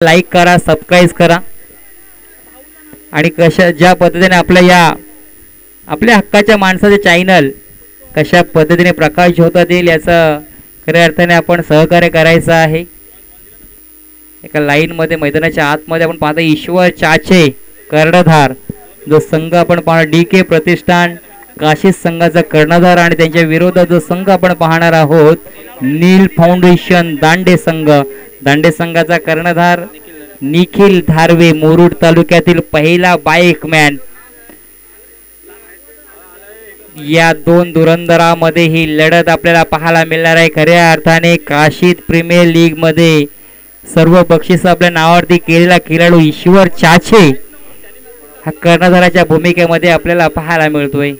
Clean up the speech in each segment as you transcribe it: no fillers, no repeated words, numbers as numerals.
Like करा, subscribe करा आणि कशा ज्या पद्धतीने आपल्या हक्काच्या माणसाचे चॅनल कशा पद्धतीने प्रकाश होतात येईल याचं खऱ्या अर्थाने आपण सहकार्य करायचं आहे. एका लाईनमध्ये मैदानाच्या आतमध्ये आपण पाहता ईश्वर चाचे कर्णधार जो संघ आपण पाहणार DK प्रतिष्ठान काशी संघाचा कर्णधार आणि त्यांच्या विरोधात जो संघ आपण पाहणार आहोत नील फाउंडेशन दांडे संघाचा कर्णधार निखिल धारवे मुरुड तालुक्यातील पहिला बाईकमॅन. या दोन धुरंधरामध्ये ही लढत आपल्याला पाहायला मिळणार आहे. खऱ्या अर्थाने काशीद प्रीमियर लीग मध्ये सर्व बक्षीस आपल्या नावावरती केलेला खेळाडू ईश्वर चाचे हा कर्णधाराच्या भूमिकेमध्ये आपल्याला पाहायला मिळतोय.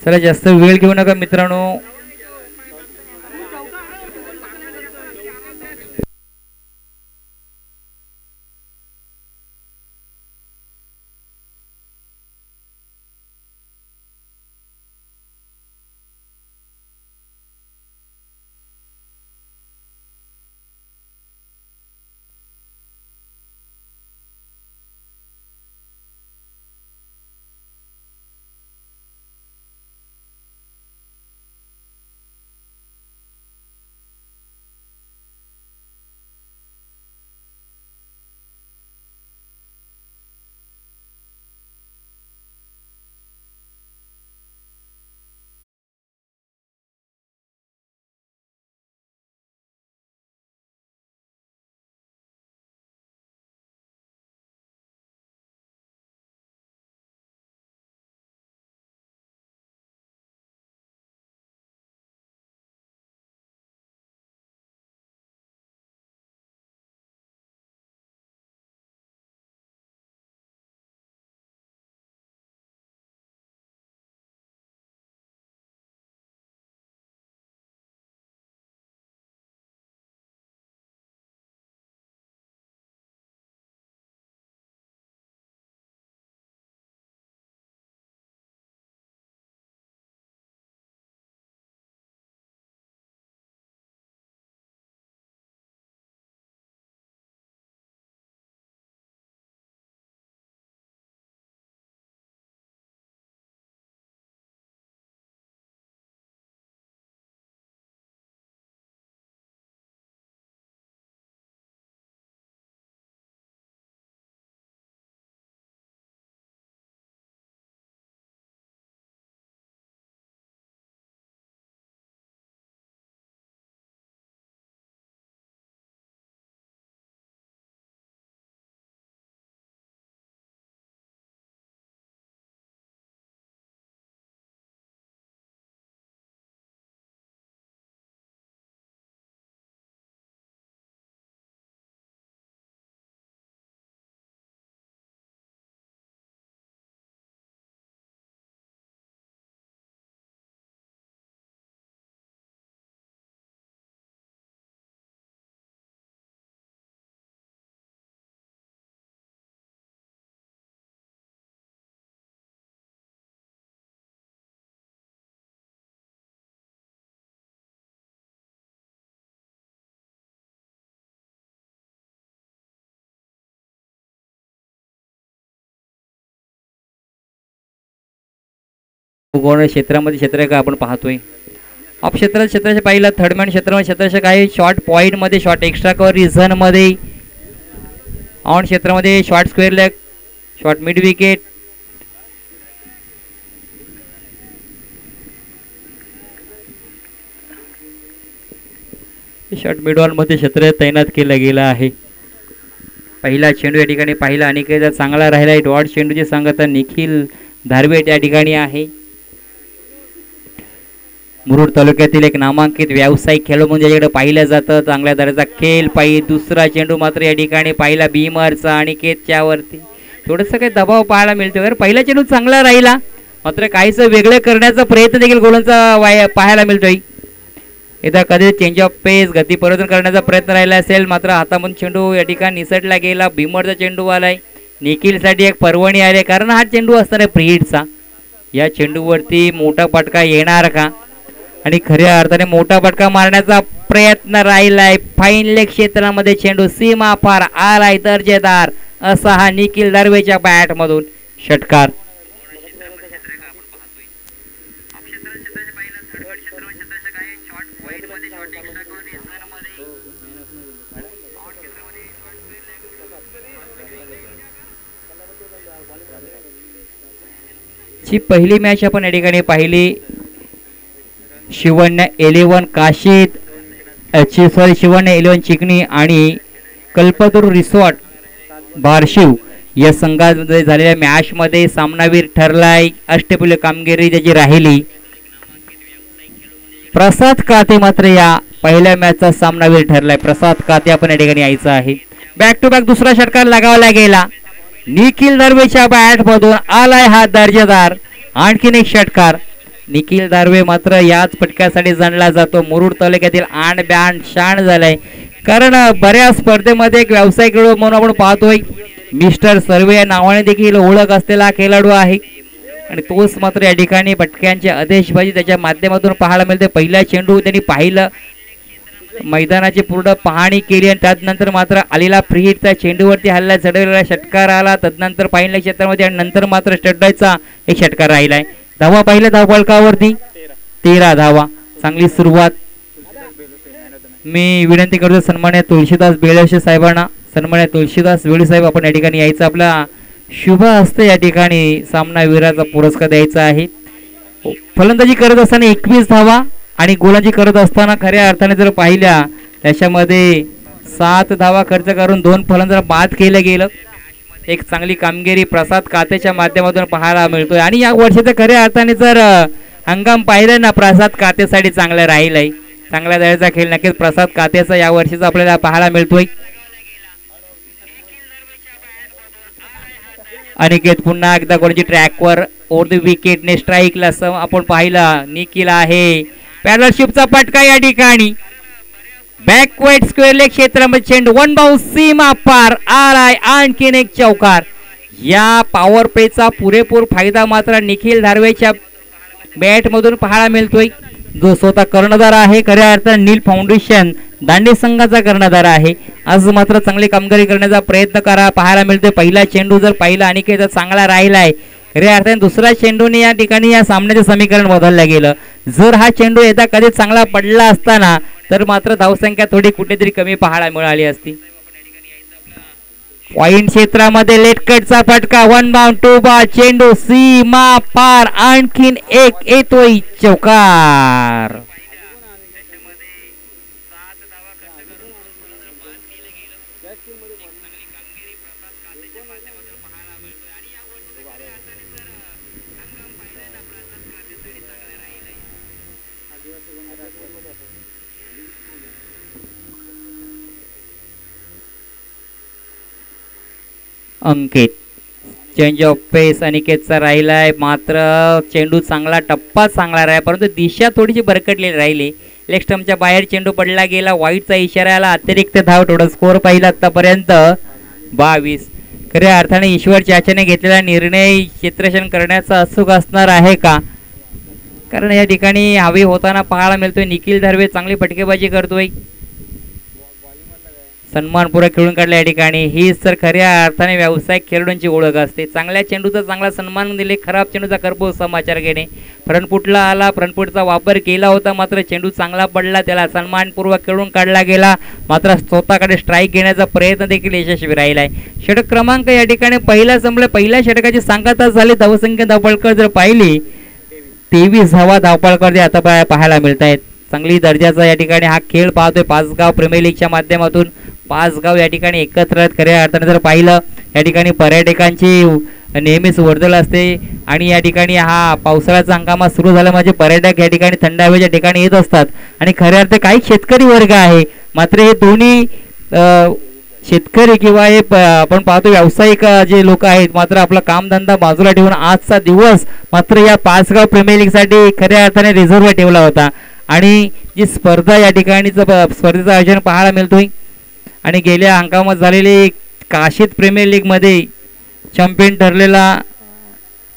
चला जास्त वेळ घेऊ नका मित्रांनो. क्षेत्रामध्ये क्षेत्र का आपण पाहतोय ऑफ क्षेत्राच्या पहिला थर्डमॅन क्षेत्रामध्ये काही शॉर्ट पॉईंट मध्ये शॉर्ट एक्स्ट्रा कव्हर रिझन मध्ये ऑन क्षेत्रामध्ये short square leg short mid wicket short mid-on मध्ये क्षेत्र तैनात केलं गेलं आहे. पहिला चेंडू या ठिकाणी पाहिला अनिकेतचा चांगला राहिला आहे. डॉट चेंडूची सांगता निखिल धारवे या ठिकाणी आहे. मुरुड तालुक्यातील एक नामांकित व्यावसायिक खेळाडू म्हणजे याच्याकडे पाहिलं जातं. चांगल्या दर्जाचा खेळ पाहिजे. दुसरा चेंडू मात्र या ठिकाणी पाहिला भीमरचा अनिकेतच्या वरती थोडंसं काही दबाव पाहायला मिळतो. कारण पहिला चेंडू चांगला राहिला मात्र काहीच वेगळे करण्याचा प्रयत्न देखील गोलंदाजाचा पाहायला मिळतोय. एकदा कधी चेंज ऑफ पेस गती परिवर्तन करण्याचा प्रयत्न राहिला असेल मात्र हातामधून चेंडू या ठिकाणी निसटला गेला. भीमरचा चेंडू आलाय. निखिलसाठी एक पर्वणी आले, कारण हा चेंडू असणार आहे प्रीहिटचा. या चेंडूवरती मोठा फटका येणार का? आणि खऱ्या अर्थाने मोठा फटका मारण्याचा प्रयत्न राहिलाय. फाईन लेग क्षेत्रामध्ये चेंडू सीमा पार आलाय. दर्जेदार असा हा निखिल दर्वेच्या बॅट मधून षटकार. ची पहिली मॅच आपण या ठिकाणी पाहिली. शिवण्य 11 काशीद, शिवण्य 11 चिकणी आणि कल्पतरू रिसॉर्ट बारशिव या संघामध्ये झालेल्या मॅच मध्ये सामनावीर ठरलाय. अष्टपैलू कामगिरी त्याची राहिली. प्रसाद काते मात्र या पहिल्या मॅचचा सामनावीर ठरलाय. प्रसाद काते आपण या ठिकाणी यायचं आहे. बॅक टू बॅक दुसरा षटकार लगावला गेला. निखिल दर्वेच्या बॅट मधून आलाय हा दर्जेदार आणखीन एक षटकार. निखिल दार्वे मात्र याच फटक्यासाठी जाणला जातो. मुरुड तालुक्यातील आण बॅन शाण झालाय, कारण बऱ्याच स्पर्धेमध्ये एक व्यावसायिक खेळाडू म्हणून आपण पाहतोय. मिस्टर सर्वे या नावाने देखील ओळख असलेला खेळाडू आहे आणि तोच मात्र या ठिकाणी फटक्यांची आदेशबाजी त्याच्या माध्यमातून पाहायला मिळते. पहिला चेंडू त्यांनी पाहिलं, मैदानाची पूर्ण पाहणी केली आणि त्यानंतर मात्र आलेला फ्री हिटचा चेंडूवरती हल्ला चढवलेला षटकार आला. तदनंतर पाहिल्या क्षेत्रामध्ये आणि नंतर मात्र स्टड्राईचा एक षटकार राहिलाय. धावा पाहिल्या धावफलकावरती 13 धावा. चांगली सुरुवात. मी विनंती करतो सन्मान्य तुळशीदास बेळशे साहेबांना, सन्मान्य तुळशीदास बेळे साहेब आपण या ठिकाणी यायचं. आपला शुभ हस्ते या ठिकाणी सामनावीराचा पुरस्कार द्यायचा आहे. फलंदाजी करत असताना 21 धावा आणि गोलंदाजी करत असताना खऱ्या अर्थाने जर पाहिल्या त्याच्यामध्ये 7 धावा खर्च करून 2 फलंदाज बाद केलं गेलं. एक चांगली कामगिरी प्रसाद कातेच्या माध्यमातून पाहायला मिळतोय. आणि या वर्षाच्या खऱ्या अर्थाने जर हंगाम पाहिलं ना, प्रसाद कातेसाठी चांगलं राहिलंय. चांगल्या दर्जाचा खेळ नक्कीच प्रसाद कातेचा या वर्षीचा आपल्याला पाहायला मिळतोय. अनिकेत पुन्हा एकदा कोणाची ट्रॅकवर ओव्हर द विकेटने स्ट्राईकला आपण पाहिला. निखिल आहे. पॅडलशिपचा फटका या ठिकाणी बॅकवर्ड स्क्वेअर लेग क्षेत्रामध्ये चेंडू वन बाउन्स सीमा पार आलाय. आणखीन एक चौकार. या पॉवर प्लेचा पुरेपूर फायदा मात्र निखिल दार्वेच्या बॅट मधून पाहायला मिळतोय, जो स्वतः कर्णधार आहे. खऱ्या अर्थाने नील फाउंडेशन दांडे संघाचा कर्णधार आहे. आज मात्र चांगली कामगिरी करण्याचा प्रयत्न पाहायला मिळतोय. पहिला चेंडू जर पाहिला अनिकेत चांगला राहिलाय. खऱ्या अर्थाने दुसऱ्या चेंडूने या ठिकाणी या सामन्याचे समीकरण बदललं गेलं. जर हा चेंडू एकदा कधी चांगला पडला असताना तर मात्र धावसंख्या थोडी कुठेतरी कमी पाहायला मिळाली असती. पॉइंट क्षेत्रामध्ये लेट कटचा फटका. 1 बाउंड 2 बॉल. चेंडू सीमा पार. आणखीन एक येतोय चौकार. अंकित चेंज ऑफ पेस अनिकेतचा राहिलाय. मात्र चेंडू चांगला, टप्पा चांगला राहिला, परंतु दिशा थोडीशी भरकटलेली राहिली. लेग स्टंपच्या बाहेर चेंडू पडला गेला. वाईटचा इशारा आला. अतिरिक्त धाव. थोडा स्कोअर पाहिला आतापर्यंत 22. खऱ्या अर्थाने ईश्वर चाच्याने घेतलेला निर्णय क्षेत्ररक्षण करण्याचा अचूक असणार आहे का? कारण या ठिकाणी हवी होताना पाहायला मिळतोय. निखिल दार्वे चांगली फटकेबाजी करतोय. सन्मानपूर्वक खेळून काढला या ठिकाणी. ही तर खऱ्या अर्थाने व्यावसायिक खेळाडूंची ओळख असते. चांगल्या चेंडूचा चांगला सन्मान दिले, खराब चेंडूचा करपो समाचार घेणे. फ्रंटफुटला आला, फ्रंटफुटचा वापर केला होता, मात्र चेंडू चांगला पडला, त्याला सन्मानपूर्वक खेळून काढला गेला. मात्र स्वतःकडे स्ट्राईक घेण्याचा प्रयत्न देखील यशस्वी राहिलाय. षटक क्रमांक या ठिकाणी पहिला संपला. पहिल्या षटकाची सांगता झाली. धावसंख्या धावपळकर जर पाहिली 23 धावा धावपळकर आता पाहायला मिळत आहेत. चांगली दर्जाचा या ठिकाणी हा खेळ पाहतोय. पाचगाव प्रीमियर लीगच्या माध्यमातून पाचगाव या ठिकाणी एकत्र आहेत. खऱ्या अर्थाने जर पाहिलं या ठिकाणी पर्यटकांची नेहमीच वर्दळ असते आणि या ठिकाणी हा पावसाळ्याचा हंगामा सुरू झाला म्हणजे पर्यटक या ठिकाणी थंड हवेच्या ठिकाणी येत असतात. आणि खऱ्या अर्थाने काही शेतकरी वर्ग आहे, मात्र हे दोन्ही शेतकरी किंवा हे आपण पाहतो व्यावसायिक जे लोक आहेत, मात्र आपला कामधंदा बाजूला ठेवून आजचा दिवस मात्र या पाचगाव प्रीमियर लीगसाठी खऱ्या अर्थाने रिझर्व्ह ठेवला होता. आणि जी स्पर्धा या ठिकाणी स्पर्धेचं आयोजन पाहायला मिळतोय आणि गेल्या हंगामात झालेली काशीद प्रीमियर लीगमध्ये चॅम्पियन ठरलेला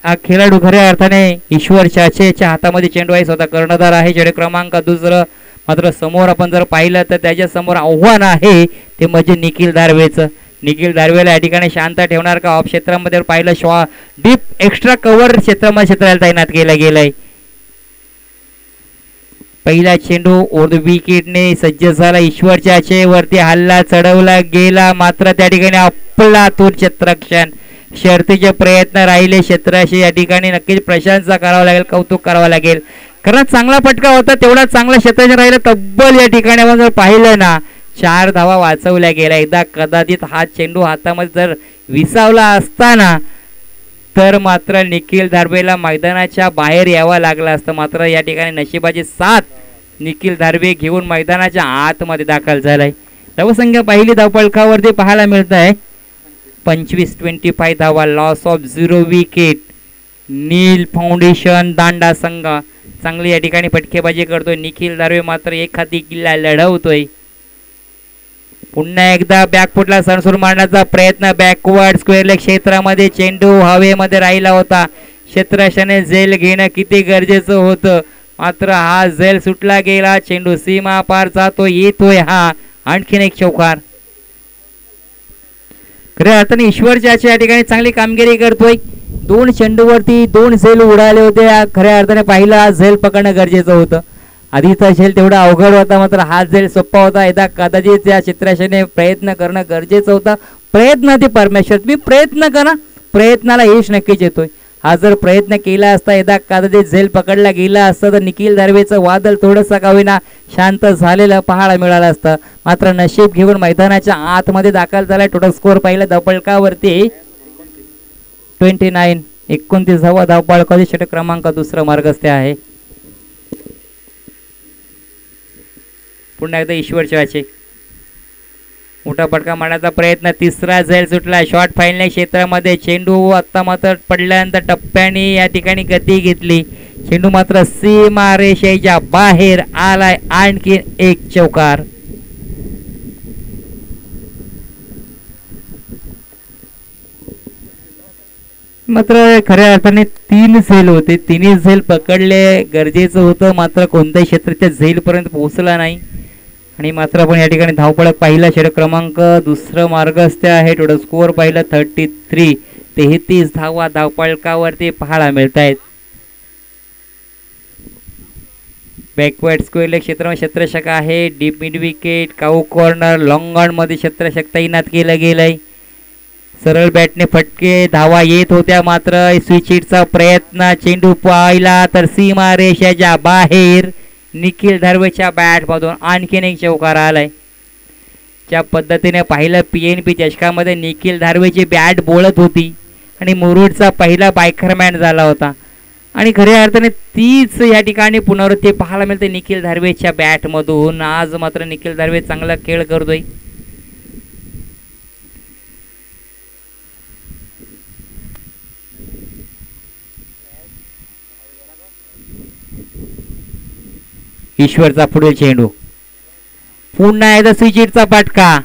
हा खेळाडू खऱ्या अर्थाने ईश्वर चाचेच्या हातामध्ये चेंडू आहे, स्वतः कर्णधार आहे, चेंडू क्रमांक दुसरं. मात्र समोर आपण जर पाहिलं तर त्याच्या समोर आव्हान आहे ते म्हणजे निखिल दार्वेचं. निखिल दार्वेला या ठिकाणी शांत ठेवणार का? ऑफ क्षेत्रामध्ये पाहिलं डीप एक्स्ट्रा कव्हर क्षेत्राला तैनात केला गेलाय. पहिला चेंडू ओव्हर विकेटने सज्ज झाला. ईश्वरच्या वरती हल्ला चढवला गेला, मात्र त्या ठिकाणी आपला तो क्षेत्ररक्षण शर्तीचे प्रयत्न राहिले. क्षेत्राशी या ठिकाणी नक्कीच प्रशंसा करावं लागेल, कौतुक करावं लागेल, कारण चांगला फटका होता, तेवढा चांगला क्षेत्राचे राहिलं. तब्बल या ठिकाणी आपण जर पाहिलं ना 4 धावा वाचवल्या गेल्या. एकदा कदाचित हा चेंडू हातामध्ये जर विसावला असताना तर मात्र निखिल दार्वेला मैदानाच्या बाहेर यावं लागलं असतं. मात्र या ठिकाणी नशिबाची साथ निखिल दार्वे घेऊन मैदानाच्या आतमध्ये दाखल झालाय. धावसंख्या पहिली धावफलकावरती पाहायला मिळत आहे 25 धावा. Loss of 0 wicket. Neel foundation दांडा संघ चांगली या ठिकाणी फटकेबाजी करतोय. निखिल दार्वे मात्र एक हाती किल्ला लढवतोय. पुन्हा एकदा बॅकफुटला सणसूर मारण्याचा प्रयत्न. बॅकवर्ड स्क्वेअर लेग क्षेत्रामध्ये चेंडू हवेमध्ये राहिला होता. क्षेत्ररक्षणाने झेल घेणं किती गरजेचं होतं, मात्र हा झेल सुटला गेला. चेंडू सीमा पार जातो, येतोय हा आणखीन एक चौकार. खऱ्या अर्थाने ईश्वर चाचे या ठिकाणी चांगली कामगिरी करतोय. 2 चेंडूवरती 2 झेल उडाले होते. खऱ्या अर्थाने पहिला झेल पकडणं गरजेचं होतं. आधीचा झेल तेवढा अवघड होता, मात्र हा झेल सोपा होता. एकदा कदाचित त्या क्षेत्राने प्रयत्न करणं गरजेचं होतं. प्रयत्न ते परमेश्वर, तुम्ही प्रयत्न करा, प्रयत्नाला यश नक्कीच येतोय. हा जर प्रयत्न केला असता, एकदा कदाचित झेल पकडला गेला असता तर निखिल दार्वेचं वादळ थोडंसं का होईना शांत झालेलं पाहायला मिळालं असतं. मात्र नशीब घेऊन मैदानाच्या आतमध्ये दाखल झालाय. टोटल स्कोअर पाहिलं धावफलकावरती 29 धावा. धावफलकावरती षटक क्रमांक दुसरा मार्गस्थ आहे. पुन्हा एकदा ईश्वर चाचे मोठा फटका मारण्याचा प्रयत्न. तिसरा झेल सुटला. शॉर्ट फाईनल क्षेत्रामध्ये चेंडू आता मात्र पडल्यानंतर टप्प्याने या ठिकाणी गती घेतली. चेंडू मात्र सीमा रेषेच्या बाहेर आलाय. आणखी एक चौकार. मात्र खऱ्या अर्थाने 3 झेल होते, 3 झेल पकडले गरजेचं होतं, मात्र कोणत्याही क्षेत्राच्या झेल पर्यंत पोहोचला नाही. आणि मात्र आपण या ठिकाणी धावफलक पाहिला षटक क्रमांक दुसरं मार्गस्थ आहे. टोटल स्कोअर पाहिला 33 धावा धावफलकावरती पाहायला मिळत आहेत. बॅकवर्ड स्क्वेअर क्षेत्रामध्ये क्षेत्ररक्षक आहे. Deep mid wicket, cow corner, long on मध्ये क्षेत्ररक्षक तैनात केलं गेलंय. सरळ बॅटने फटके धावा येत होत्या, मात्र स्विचिटचा प्रयत्न. चेंडू पाहिला तर सीमा रेषेच्या बाहेर. निखिल दार्वेच्या बॅट मधून आणखीन एक चौकार आलाय. ज्या पद्धतीने पाहिलं PNP चषकामध्ये निखिल दार्वेची बॅट बोलत होती आणि मुरुडचा पहिला बायकरमॅन झाला होता. आणि खऱ्या अर्थाने तीच या ठिकाणी पुनरावृत्ती पाहायला मिळते निखिल दार्वेच्या बॅट मधून. आज मात्र निखिल दार्वे चांगला खेळ करतोय. ईश्वरचा पुढील चेंडू. पुन्हा एकदा स्विचिटचा फटका.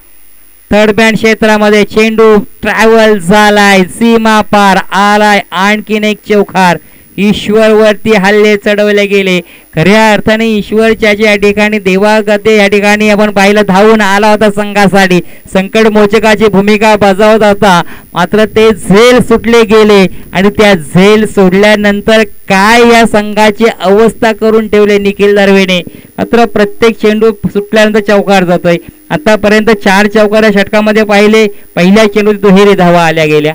थर्ड बॅट क्षेत्रामध्ये चेंडू ट्रॅव्हल झालाय, सीमा पार आलाय. आणखीन एक चौकार. ईश्वर वरती हल्ले चढवले गेले. खऱ्या अर्थाने ईश्वरच्या या ठिकाणी देवागते या ठिकाणी आपण पाहिलं धावून आला होता संघासाठी. संकट मोचकाची भूमिका बजावत होता, मात्र ते झेल सुटले गेले. आणि त्या झेल सोडल्यानंतर काय या संघाची अवस्था करून ठेवले निखिल दार्वेने. मात्र प्रत्येक चेंडू सुटल्यानंतर चौकार जातोय. आतापर्यंत 4 चौकार या षटकामध्ये पाहिले. पहिल्या चेंडूत दुहेरी धावा आल्या गेल्या.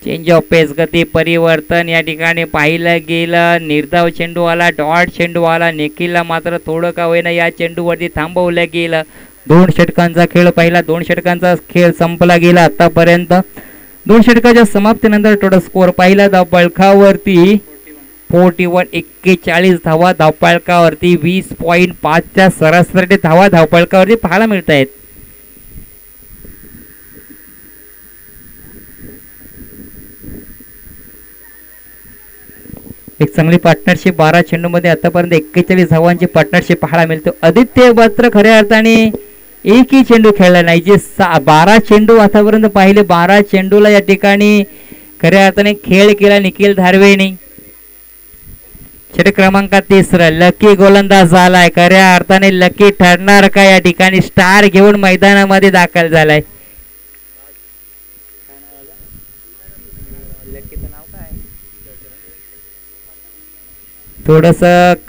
चेंज ऑफ पेस, गती परिवर्तन या ठिकाणी पाहिलं गेलं. निर्धाव चेंडू आला, डॉट चेंडू आला. निखिलला मात्र थोडं का होईना या चेंडूवरती थांबवलं गेलं. 2 षटकांचा खेळ पाहिला. 2 षटकांचा खेळ संपला गेला आतापर्यंत. 2 षटकाच्या समाप्तीनंतर टोटल स्कोअर पाहिला धावफलकावरती 41 धावा धावफलकावरती 20.5च्या सरासरी धावा धावफलकावरती पाहायला मिळत आहेत. एक चांगली पार्टनरशिप 12 चेंडूमध्ये आतापर्यंत 41 धावांची पार्टनरशिप पाहायला मिळते. आदित्य मात्र खऱ्या अर्थाने एकही चेंडू खेळला नाही. जे 12 चेंडू आतापर्यंत पाहिले, 12 चेंडूला या ठिकाणी खऱ्या अर्थाने खेळ केला निखिल धारवेने. षटक क्रमांक 3 लकी गोलंदाज झालाय. खऱ्या अर्थाने लकी ठरणार का या ठिकाणी, स्टार घेऊन मैदानामध्ये दाखल झालाय. थोडस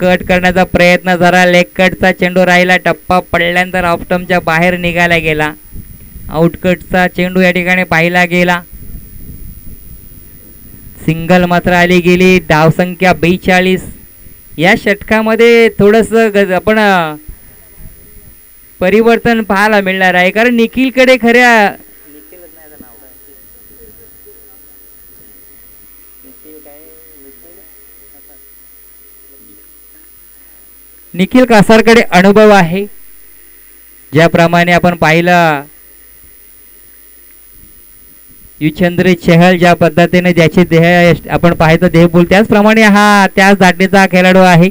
कट करण्याचा प्रयत्न झाला. लेग कटचा चेंडू राहिला, टप्पा पडल्यानंतर ऑफ स्टंपच्या बाहेर निघाला गेला. आउटकटचा चेंडू या ठिकाणी पाहिला गेला. सिंगल मात्र आली गेली. धावसंख्या 42. या षटकामध्ये थोडस आपण परिवर्तन पाहायला मिळणार आहे, कारण निखिलकडे निखिल कासारकडे अनुभव आहे. ज्याप्रमाणे आपण पाहिलं युचंद्र चहल ज्या पद्धतीने ज्याची देह आपण पाहायचं देहबोल, त्याचप्रमाणे हा त्याच धाटणीचा खेळाडू आहे.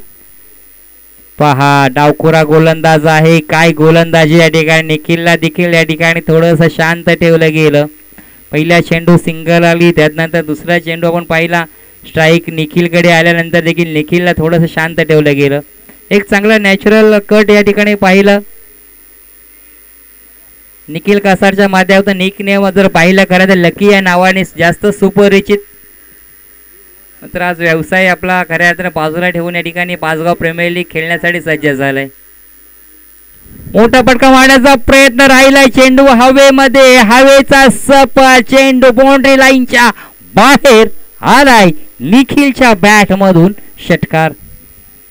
पहा डावखुरा गोलंदाज आहे. काय गोलंदाजी या ठिकाणी. निखिलला देखील या ठिकाणी थोडंसं शांत ठेवलं गेलं. पहिला चेंडू सिंगल आली, त्यानंतर दुसरा चेंडू आपण पाहिला स्ट्राईक निखिलकडे आल्यानंतर देखील निखिलला थोडंसं शांत ठेवलं गेलं. एक चांगला नॅचरल कट या ठिकाणी पाहिलं निखिल कासारच्या माध्यमातून. निक नेम जर पाहिलं खरं तर लकी या नावाने जास्त सुपरिचित. मात्र आज व्यवसाय आपला खऱ्या अर्थाने बाजूला ठेवून या ठिकाणी पाचगाव प्रीमियर लीग खेळण्यासाठी सज्ज झालाय. मोठा फटका मारण्याचा प्रयत्न राहिलाय. चेंडू हवेमध्ये, हवेचा सपा चेंडू बाउंड्री लाईनच्या बाहेर आलाय. निखिलच्या बॅट मधून षटकार.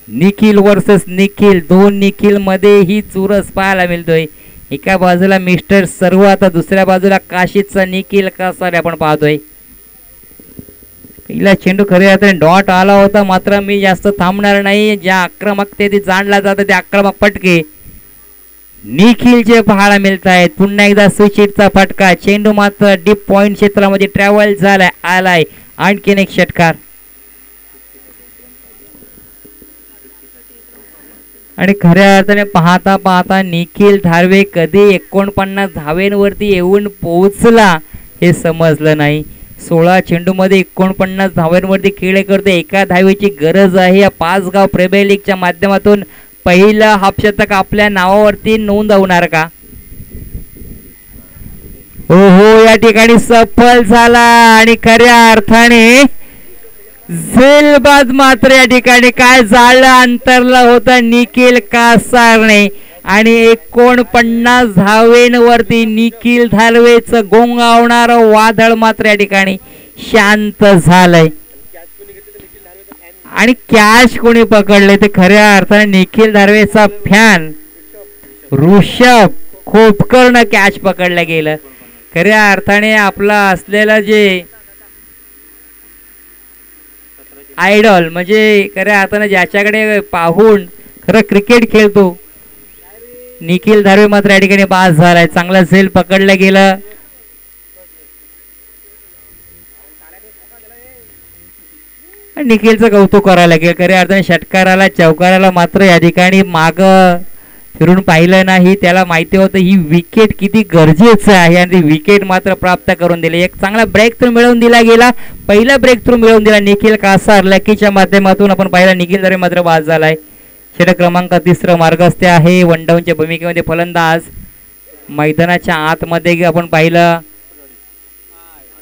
निखिल वर्सेस निखिल, दोन निखिल मध्ये ही चुरस पाहायला मिळतोय. एका बाजूला मिस्टर सर्व, आता दुसऱ्या बाजूला काशीचा निखिल कासार आपण पाहतोय. पहिला चेंडू खऱ्या अर्थाने डॉट आला होता, मात्र मी जास्त थांबणार नाही. ज्या आक्रमकते जाणला जातं ते आक्रमक फटके निखिलचे पाहायला मिळत आहेत. पुन्हा एकदा स्विचिटचा फटका. चेंडू मात्र डीप पॉइंट क्षेत्रामध्ये ट्रॅव्हल झालाय, आलाय आणखीन एक षटकार. आणि खऱ्या अर्थाने पाहता पाहता निखिल धारवे कधी 49 धावेंवरती येऊन पोहोचला हे समजलं नाही. 16 चेंडूमध्ये 49 धावेंवरती खेळ करते. एका धावेची गरज आहे. या पाचगाव प्रीमियर लीगच्या माध्यमातून पहिला हाफ शतक आपल्या नावावरती नोंदवणार का? हो, या ठिकाणी सफल झाला. आणि खऱ्या अर्थाने झेलबाज मात्र या ठिकाणी काय झालं, अंतरला होता निखिल कासारने. आणि 49 धावेंवरती निखिल धारवेचं गोंगावणार वादळ मात्र या ठिकाणी शांत झालंय. आणि कॅच कोणी पकडले ते खऱ्या अर्थाने निखिल धारवेचा फॅन ऋषभ खोपकरनं कॅच पकडलं गेलं. खऱ्या अर्थाने आपला असलेला जे आयडॉल, म्हणजे खऱ्या अर्थाने ज्याच्याकडे पाहून खरं क्रिकेट खेळतो, निखिल धारवे मात्र या ठिकाणी पास झालाय. चांगला झेल पकडलं गेलं. निखिलचं कौतुक करायला लागेल. खऱ्या अर्थाने षटकाराला चौकाराला मात्र या ठिकाणी माग फिरून पाहिलं नाही. त्याला माहिती होतं ही विकेट किती गरजेचं आहे आणि ती विकेट मात्र प्राप्त करून दिली. एक चांगला ब्रेक थ्रू मिळवून दिला गेला. पहिला ब्रेक थ्रू मिळवून दिला निखिल कासार. लकीच्या माध्यमातून आपण पाहिला निखिल धारवे मात्र बाद झालाय. षटक क्रमांक 3 मार्गस्थ आहे. वन डाऊनच्या भूमिकेमध्ये फलंदाज. मैदानाच्या आतमध्ये आपण पाहिलं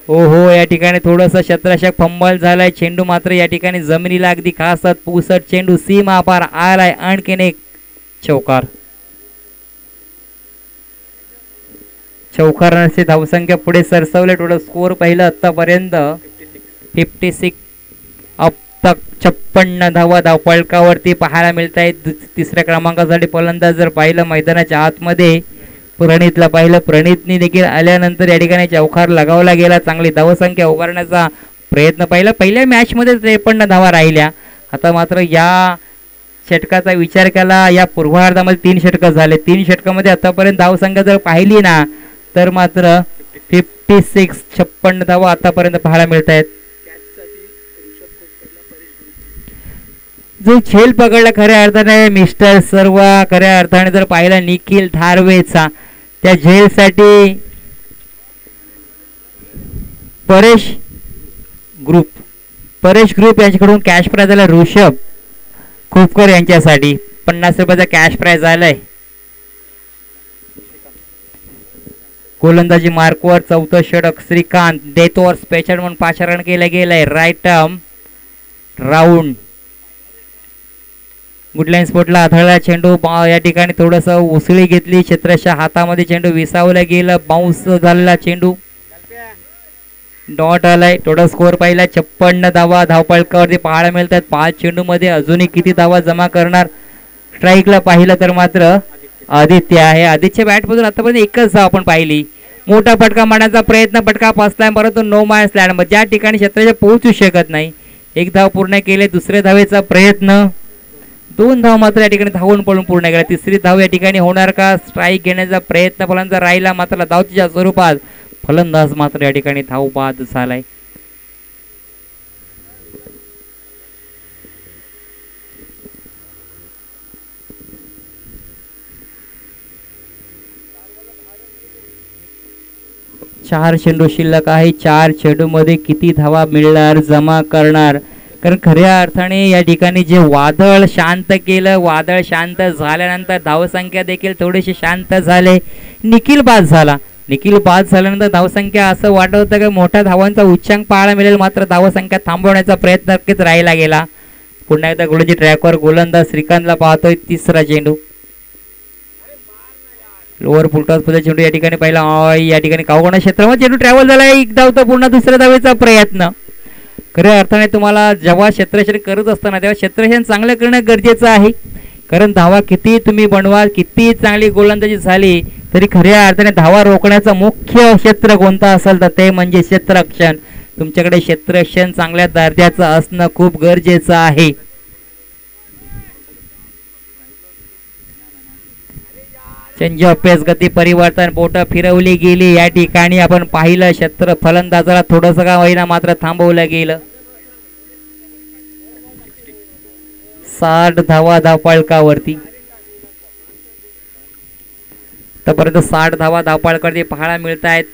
हो, या ठिकाणी थोडस शतरक्षक फंबल झालाय. चेंडू मात्र या ठिकाणी जमिनीला अगदी खासत पुसट चेंडू सीमा पार आलाय. आणखीन एक चौकार. चौकारांची धावसंख्या पुढे सरसवले. थोडं स्कोर पाहिलं आतापर्यंत 56 अब तक 56 धावा धावफलकावरती पाहायला मिळत आहेत. तिसऱ्या क्रमांकासाठी फलंदाज जर पाहिलं मैदानाच्या आतमध्ये प्रणितला पाहिलं. प्रणितनी देखील आल्यानंतर या ठिकाणी चौकार लगावला गेला. चांगली धावसंख्या उभारण्याचा प्रयत्न पाहिला. पहिल्या मॅच मध्ये 53 धावा राहिल्या. आता मात्र या षटकाचा विचार केला, या पूर्वार्धामध्ये 3 षटकं झाले. 3 षटकामध्ये आतापर्यंत धावसंख्या जर पाहिली ना तर मात्र 56 धावा आतापर्यंत पाहायला मिळत आहेत. जो झेल पकडला खऱ्या अर्थाने मिस्टर सर्व, खऱ्या अर्थाने जर पाहिला निखिल धारवेचा, त्या झेलसाठी परेश ग्रुप यांच्याकडून कॅश प्राइज आला. ऋषभ खोपकर यांच्यासाठी 50 रुपयाचा कॅश प्राइज आलाय. गोलंदाजी मार्कवर चौथं षटक श्रीकांत, डेथ ओव्हर स्पेशल म्हणून 5 रन केला गेलाय. राईट आर्म राऊंड, गुडलाईन स्पोर्टला आढळला चेंडू. या ठिकाणी थोडस उसळी घेतली, क्षेत्रच्या हातामध्ये चेंडू विसावला गेला, बाउन्स झालेला चेंडू, डॉट आलाय. टोटल स्कोअर पाहिला 56 धावा धावपळकावरती पाहायला मिळतात. 5 चेंडू मध्ये अजूनही किती धावा जमा करणार. स्ट्राईकला पाहिलं तर मात्र आदित्य आहे. आदित्यच्या बॅटमधून आतापर्यंत एकच धाव आपण पाहिली. मोठा फटका मारण्याचा प्रयत्न, फटका फसलाय, परंतु नो माइल्स लँड ज्या ठिकाणी क्षेत्राच्या पोहोचू शकत नाही. एक धाव पूर्ण केले. दुसऱ्या धावेचा प्रयत्न, 2 धाव मात्र या ठिकाणी धावून पडून पूर्ण केला. तिसरी धाव या ठिकाणी होणार का? स्ट्राईक घेण्याचा प्रयत्न फलंदाज राहिला, मात्र धावच्या स्वरूपात फलंदाज मात्र या ठिकाणी धाव बाद झालाय. चार चेंडू शिल्लक आहे. 4 चेंडू मध्ये किती धावा मिळणार, जमा करणार? कारण खऱ्या अर्थाने या ठिकाणी जे वादळ शांत केलं, वादळ शांत झाल्यानंतर धावसंख्या देखील थोडीशी शांत झाले. निखिल बाद झाल्यानंतर धावसंख्या असं वाटत होतं की मोठ्या धावांचा उच्चांक पाहायला मिळेल, मात्र धावसंख्या थांबवण्याचा प्रयत्न नक्कीच राहिला गेला. पुन्हा एकदा गोलंदाजी ट्रॅकवर गोलंदाज श्रीकांतला पाहतोय. तिसरा चेंडू लोअर फुलटॉस मध्ये चेंडू या ठिकाणी पाहिला. या ठिकाणी कावगणा क्षेत्रामध्ये चेंडू ट्रॅव्हल झाला. एक धाव तर पुन्हा दुसऱ्या धावेचा प्रयत्न. खऱ्या अर्थाने तुम्हाला जेव्हा क्षेत्ररक्षण करत असताना तेव्हा क्षेत्ररक्षण चांगलं करणं गरजेचं आहे. कारण धावा किती तुम्ही बनवा, किती चांगली गोलंदाजी झाली तरी खऱ्या अर्थाने धावा रोखण्याचं मुख्य क्षेत्र कोणतं असेल तर ते म्हणजे क्षेत्ररक्षण. तुमच्याकडे क्षेत्ररक्षण चांगल्या दर्जाचं असणं खूप गरजेचं आहे. चेंज ऑफ पेस, गती परिवर्तन, बोटं फिरवली गेली. या ठिकाणी आपण पाहिलं क्षेत्र फलंदाजाला थोडस का होईना मात्र थांबवलं गेलं. 60 धावा धावपळकावरती. आतापर्यंत 60 धावा धावपळकावरती पाहायला मिळत आहेत.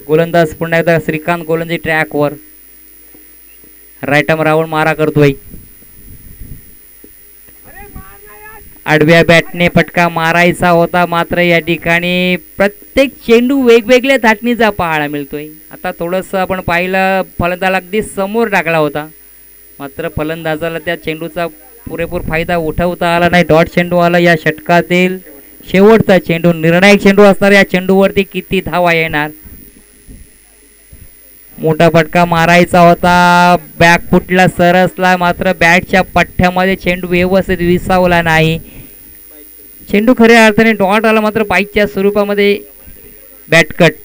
गोलंदाज पुन्हा एकदा श्रीकांत गोलंदाजी ट्रॅकवर. राईट आर्म राऊंड मारा करतोय. आडव्या बॅटने फटका मारायचा होता, मात्र या ठिकाणी प्रत्येक चेंडू वेगवेगळ्या धाटणीचा पाहायला मिळतोय. आता थोडंसं आपण पाहिलं फलंदाजाला अगदी समोर टाकला होता, मात्र फलंदाजाला त्या चेंडूचा पुरेपूर फायदा उठवता आला नाही. डॉट चेंडू आला. या षटकातील शेवटचा चेंडू, निर्णायक चेंडू असणार. या चेंडूवरती किती धावा येणार? मोठा फटका मारायचा होता, बॅक फुटला, सरसला, मात्र बॅटच्या पठ्ठ्यामध्ये चेंडू व्यवस्थित विसावला नाही. चेंडू खऱ्या अर्थाने डॉट आला, मात्र पाईच्या स्वरूपामध्ये बॅटकटचा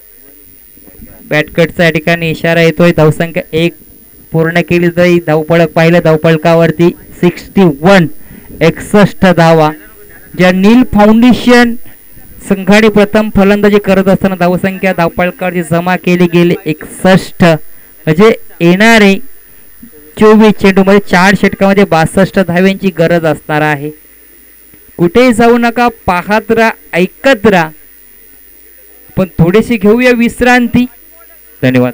या ठिकाणी इशारा येतोय. धावसंख्या 1 पूर्ण केली तरी धावपळक पाहिलं धावपळकावरती 61 धावा. ज्या नील फाउंडेशन संघाने प्रथम फलंदाजी करत असताना धावसंख्या धावपळकावरती जमा केली गेली 61. म्हणजे येणारे 24 चेंडूमध्ये 4 षटकामध्ये 62 धाव्यांची गरज असणार आहे. कुठेही जाऊ नका, पाहत राहा, ऐकत राहा. पण थोडीशी घेऊया विश्रांती. धन्यवाद.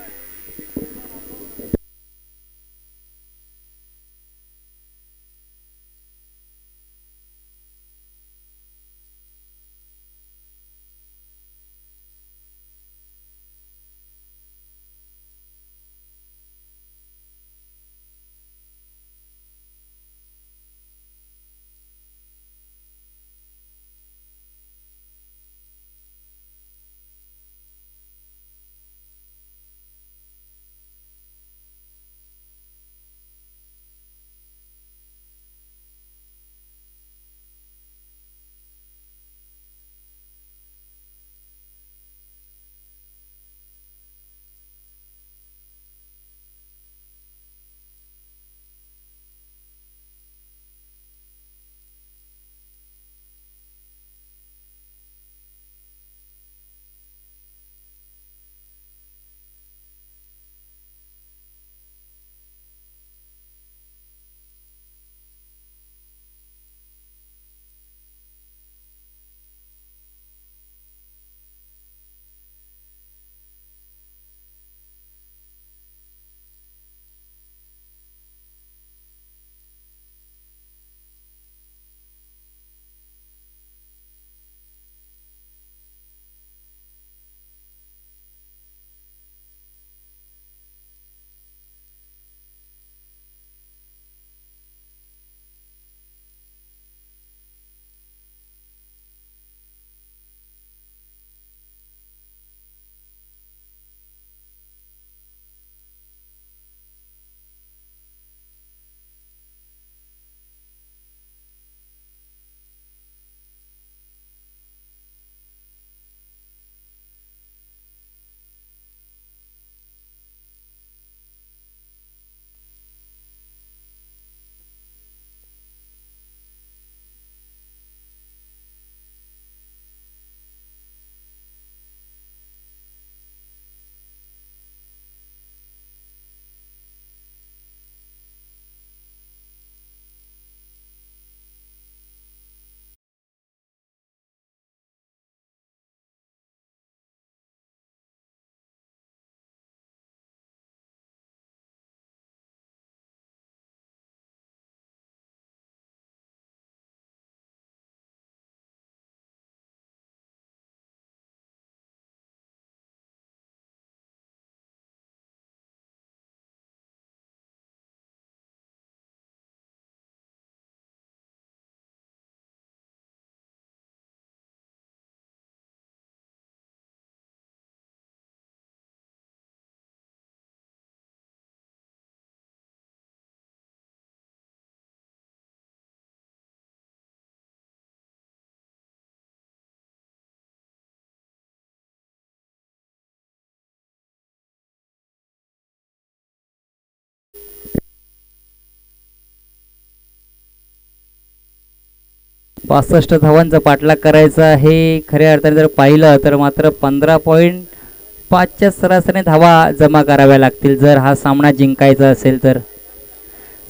65 धावांचा पाठलाग करायचा आहे. खऱ्या अर्थाने जर पाहिलं तर मात्र 15.5च्या सरासरीने धावा जमा कराव्या लागतील जर हा सामना जिंकायचा असेल तर.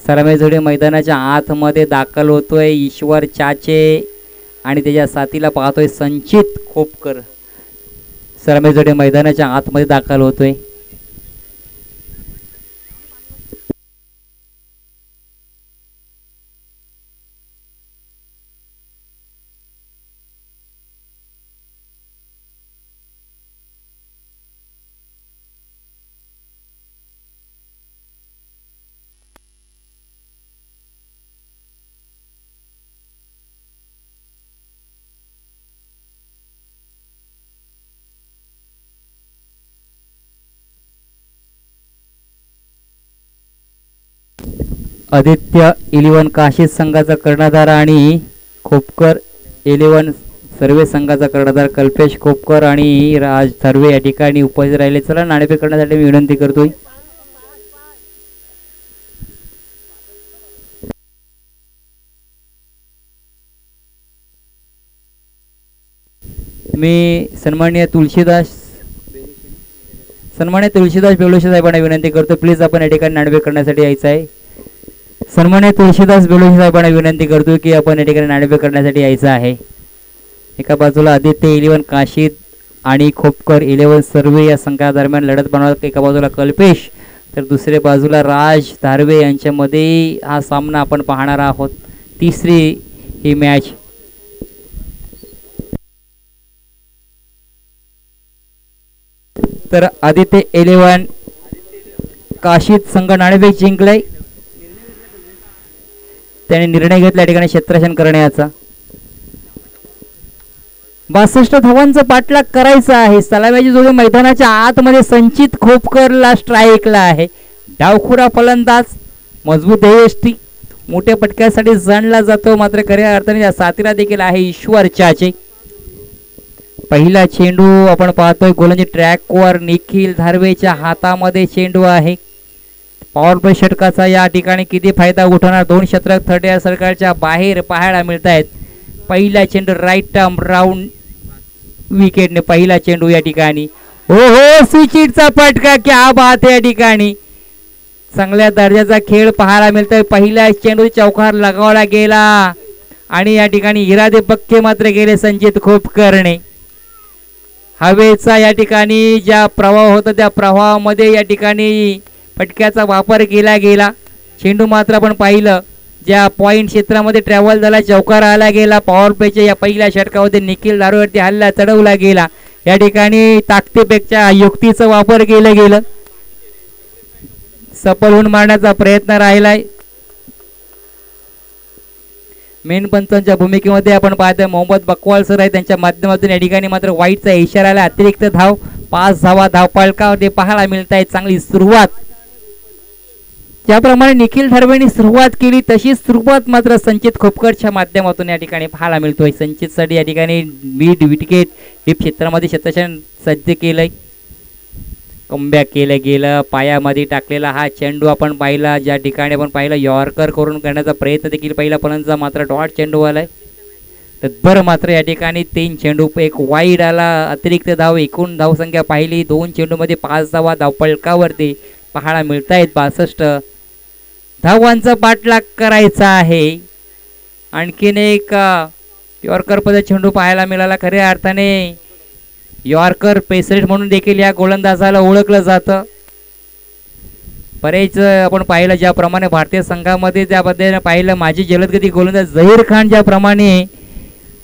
सरमेजोडे मैदानाच्या आतमध्ये दाखल होतोय ईश्वर चाचे आणि त्याच्या साथीला पाहतोय संचित खोपकर. सरमेजोडे मैदानाच्या आतमध्ये दाखल होतोय. आदित्य 11 काशीद संघाचा कर्णधार आणि खोपकर 11 सर्वे संघाचा कर्णधार कल्पेश खोपकर आणि राज सर्वे या ठिकाणी उपस्थित राहिले. चला नाणेफेक करण्यासाठी मी विनंती करतोय. मी सन्माननीय तुळशीदास बेलोशे साहेबांना विनंती करतो प्लीज आपण या ठिकाणी नाणेफेक करण्यासाठी यायचं आहे. सन्माननीय तुळशीदास बेलोशे साहेबांना विनंती करतो की आपण या ठिकाणी नाणेफेक करण्यासाठी यायचं आहे. एका बाजूला आदित्य 11 काशीद आणि खोपकर 11 सर्वे या संघादरम्यान लढत बनवतात. एका बाजूला कल्पेश तर दुसऱ्या बाजूला राज धारवे यांच्यामध्ये हा सामना आपण पाहणार आहोत. तिसरी ही मॅच. तर आदित्य 11 काशीद संघ नाणेफेक जिंकलाय. त्याने निर्णय घेतला या ठिकाणी क्षेत्ररक्षण करण्याचा. 62 धावांचा पाठलाग करायचा आहे. सलामीची जोडी मैदानाच्या आतमध्ये संचित खोपकरला स्ट्राईकला आहे. डावखुरा फलंदाज मजबूत ध्येयष्टी मोठ्या पटक्यासाठी जाणला जातो मात्र खऱ्या अर्थाने या साथीला देखील आहे ईश्वर चाचे. पहिला चेंडू आपण पाहतोय गोलंदाजी ट्रॅकवर निखिल धारवेच्या हातामध्ये चेंडू आहे. पॉवर प्ले षटकाचा या ठिकाणी किती फायदा उठवणार. 2 षटक थर्ड या सरकारच्या बाहेर पाहायला मिळत आहेत. पहिला चेंडू राईट आर्म राऊंड विकेटने पहिला चेंडू या ठिकाणी. हो स्विचिटचा फटका क्या बात आहे. या ठिकाणी चांगल्या दर्जाचा खेळ पाहायला मिळतोय. पहिला चेंडू चौकार लगावला गेला आणि या ठिकाणी इरादे पक्के मात्र गेले संचित खोपकरने. हवेचा या ठिकाणी ज्या प्रवाह होता त्या प्रवाहामध्ये या ठिकाणी फटक्याचा वापर केला गेला. चेंडू मात्र आपण पाहिलं ज्या पॉइंट क्षेत्रामध्ये ट्रॅव्हल झाला चौकार आला गेला. पॉवर प्लेच्या या पहिल्या षटकामध्ये निखिल धारवेवरती हल्ला चढवला गेला. या ठिकाणी ताकदीपेक्षा युक्तीचा वापर केलं गेलं. सफल होऊन मारण्याचा प्रयत्न राहिलाय. मेन पंचांच्या भूमिकेमध्ये आपण पाहतोय मोहम्मद बकवाल सर आहे. त्यांच्या माध्यमातून या ठिकाणी मात्र वाईटचा इशारा आला. अतिरिक्त धाव 5 धावा धावपळकावरती पाहायला मिळत आहे. चांगली सुरुवात ज्याप्रमाणे निखिल धारवेने सुरुवात केली तशी सुरुवात मात्र संचित खोपकरच्या माध्यमातून या ठिकाणी पाहायला मिळतोय. संचितसाठी या ठिकाणी मिड विकेट हे क्षेत्रामध्ये क्षेत्ररक्षण सज्ज केलंय. कमबॅक केलं गेलं. पायामध्ये टाकलेला हा चेंडू आपण पाहिला. ज्या ठिकाणी आपण पाहिला यॉर्कर करून करण्याचा प्रयत्न देखील पहिला फलंदाज मात्र डॉट चेंडू आलाय. तर बरं मात्र या ठिकाणी 3 चेंडू एक वाईड आला. अतिरिक्त धाव एकूण धावसंख्या पाहिली 2 चेंडूमध्ये 5 धावा धावपळकावरती पाहायला मिळत आहेत. 62 धावांचा पाठलाग करायचा आहे. आणखीन एक यॉर्कर पद्धत चेंडू पाहायला मिळाला. खऱ्या अर्थाने यॉर्कर पेसरेट म्हणून देखील या गोलंदाजाला ओळखलं जातं. बरेच आपण पाहिलं ज्याप्रमाणे भारतीय संघामध्ये त्या पद्धतीने पाहिलं माजी जलदगती गोलंदाज झहीर खान ज्याप्रमाणे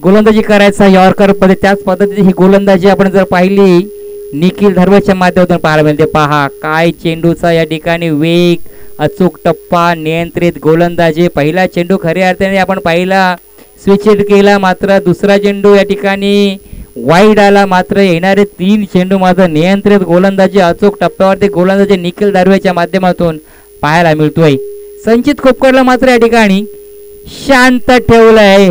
गोलंदाजी करायचा यॉर्कर पद्धत त्याच पद्धतीने ही गोलंदाजी आपण जर पाहिली निखिल धारवेच्या माध्यमातून पाहायला मिळते. पहा काय चेंडूचा या ठिकाणी वेग, अचूक टप्पा, नियंत्रित गोलंदाजी. पहिला चेंडू खऱ्या अर्थाने आपण पाहिला स्विच हिट केला मात्र दुसरा चेंडू या ठिकाणी वाईड आला. मात्र येणारे 3 चेंडू मात्र नियंत्रित गोलंदाजी अचूक टप्प्यावरती गोलंदाजी निखिल धारवेच्या माध्यमातून पाहायला मिळतोय. संचित खोपकरला मात्र या ठिकाणी शांत ठेवलं आहे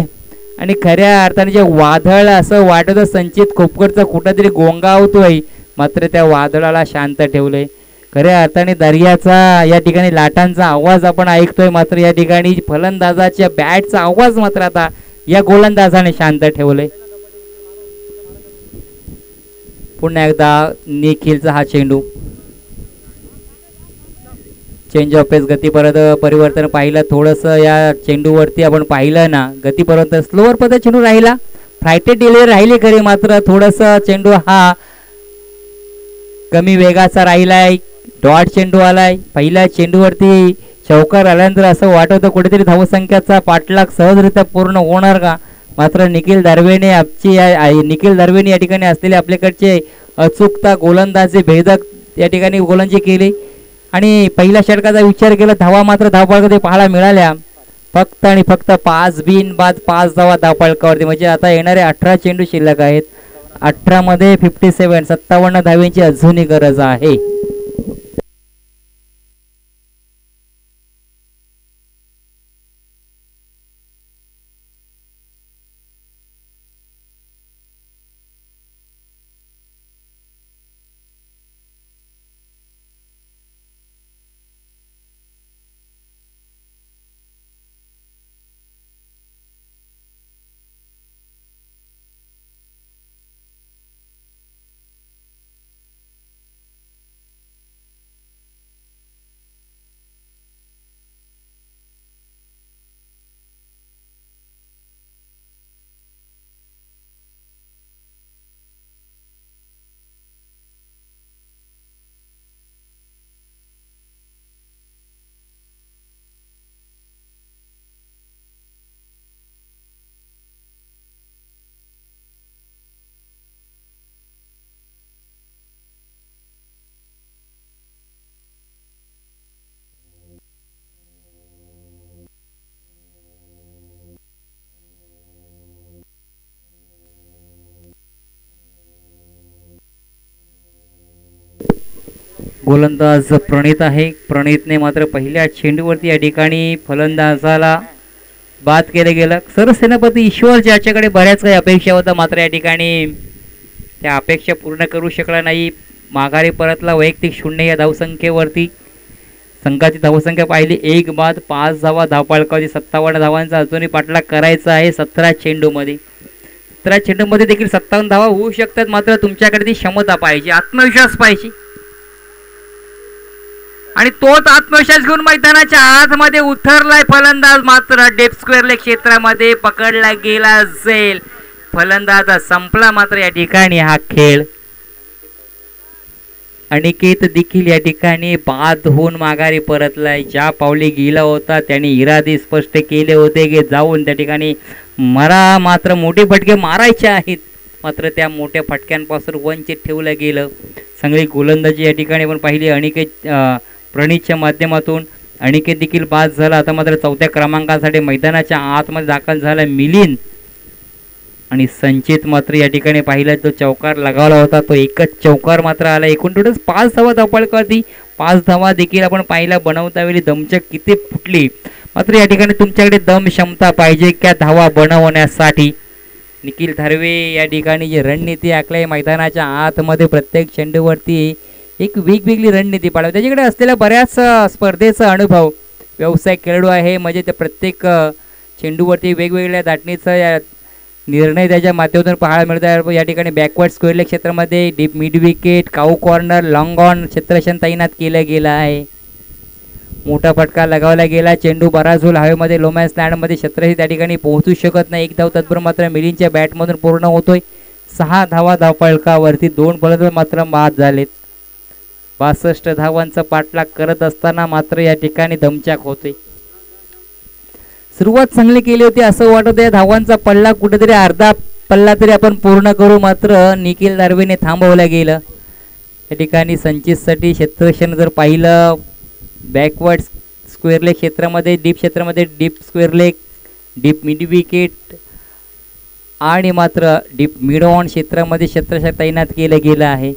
आणि खऱ्या अर्थाने जे वादळ असं वाटतं संचित खोपकरचा कुठंतरी गोंगावतोय मात्र त्या वादळाला शांत ठेवलंय. खऱ्या अर्थाने दर्याचा या ठिकाणी लाटांचा आवाज आपण ऐकतोय मात्र या ठिकाणी फलंदाजाच्या बॅटचा आवाज मात्र आता या गोलंदाजाने शांत ठेवले. पुन्हा एकदा निखिलचा हा चेंडू. चेंज ऑफ पेस गती परत परिवर्तन पाहिलं थोडंसं या चेंडूवरती आपण पाहिलं ना, गती परत स्लोअर पद्धत चेंडू राहिला. फ्लायटेड डिलिव्हरी राहिली खरी, मात्र थोडंसं चेंडू हा कमी वेगाचा राहिलाय. डॉट चेंडू आलाय. पहिल्या चेंडूवरती चौकार आल्यानंतर असं वाटत होतं कुठेतरी धावसंख्याचा पाठलाग सहजरित्या पूर्ण होणार का, मात्र निखिल दार्वेने या ठिकाणी असलेले आपल्याकडचे अचूकता गोलंदाजी भेदक या ठिकाणी गोलंदाजी केली आणि पहिल्या षटकाचा विचार केला. धावा मात्र धावफलकावरती पाहायला मिळाल्या फक्त आणि फक्त 5 बिनबाद 5 धावा धावफलकावरती. म्हणजे आता येणारे 18 चेंडू शिल्लक आहेत. 18 मध्ये 57 धावेंची अजूनही गरज आहे. गोलंदाज प्रणित आहे. प्रणितने मात्र पहिल्या चेंडूवरती या ठिकाणी फलंदाजाला बाद केलं गेलं. सरसेनापती ईश्वर ज्याच्याकडे बऱ्याच काही अपेक्षा होत्या, मात्र या ठिकाणी त्या अपेक्षा पूर्ण करू शकला नाही. माघारी परतला वैयक्तिक 0 या धावसंख्येवरती. संघाची धावसंख्या पाहिली 1 बाद 5 धावा धावफलकावरती. 57 धावांचा अजूनही पाठलाग करायचा आहे 17 चेंडूमध्ये. 17 चेंडूमध्ये देखील 57 धावा होऊ शकतात, मात्र तुमच्याकडे ती क्षमता पाहिजे, आत्मविश्वास पाहिजे आणि तोच आत्मविश्वास घेऊन मैदानाच्या आतमध्ये उतरलाय फलंदाज. मात्र डेप स्क्वेअर क्षेत्रामध्ये पकडला गेला जाईल. फलंदाज संपला मात्र या ठिकाणी हा खेळ. अनिकेत देखील या ठिकाणी बाद होऊन माघारी परतलाय. ज्या पावली गेला होता त्याने इरादे स्पष्ट केले होते की जाऊन त्या ठिकाणी मात्र मोठे फटके मारायचे आहेत, मात्र त्या मोठ्या फटक्यांपासून वंचित ठेवलं गेलं. सगळी गोलंदाजी या ठिकाणी आपण पाहिली अनिकेत प्रणितच्या माध्यमातून. अनिकेत देखील बाद झाला. आता मात्र 4थ्या क्रमांकासाठी मैदानाच्या आतमध्ये दाखल झाला मिलिंद आणि संचित मात्र या ठिकाणी पाहिला जो चौकार लगावला होता तो एकच चौकार मात्र आला. एकूण टोटल 5 धावा धावफलकावरती. 5 धावा देखील आपण पाहिला बनवता वेळी दमचक किती फुटली, मात्र या ठिकाणी तुमच्याकडे दम क्षमता पाहिजे त्या धावा बनवण्यासाठी. निखिल धार्वे या ठिकाणी जी रणनीती आखली मैदानाच्या आतमध्ये प्रत्येक चेंडूवरती एक वेगवेगळी रणनीती पाळावी. त्याच्याकडे असलेल्या बऱ्याच स्पर्धेचा अनुभव, व्यावसायिक खेळाडू आहे, म्हणजे ते प्रत्येक चेंडूवरती वेगवेगळ्या दाटणीचा निर्णय त्याच्या माध्यमातून पाहायला मिळत आहे. या ठिकाणी बॅकवर्ड स्क्वेअरले क्षेत्रामध्ये deep mid wicket, cow corner, long on क्षेत्ररक्षण तैनात केलं गेलं आहे. मोठा फटका लगावला गेला. चेंडू बराच होल हवेमध्ये लोमॅन्स लँडमध्ये क्षेत्ररक्षण त्या ठिकाणी पोहोचू शकत नाही. 1 धाव तत्पर मात्र मिलिंदच्या बॅटमधून पूर्ण होतोय. 6 धावा धावफलकावरती. 2 फलंदाज मात्र बाद झालेत. 62 धावांचा पाठलाग करत असताना मात्र या ठिकाणी दमचाक होते. सुरुवात चांगली केली होती असं वाटत आहे. धावांचा पल्ला कुठेतरी अर्धा पल्ला तरी आपण पूर्ण करू, मात्र निखिल दार्वेने थांबवलं गेलं. या ठिकाणी संचितसाठी क्षेत्ररक्षण जर पाहिलं बॅकवर्ड स्क्वेअर लेग क्षेत्रामध्ये, डीप क्षेत्रामध्ये deep square leg, deep mid wicket आणि मात्र डीप मिड ऑन क्षेत्रामध्ये क्षेत्ररक्षण तैनात केलं गेलं आहे.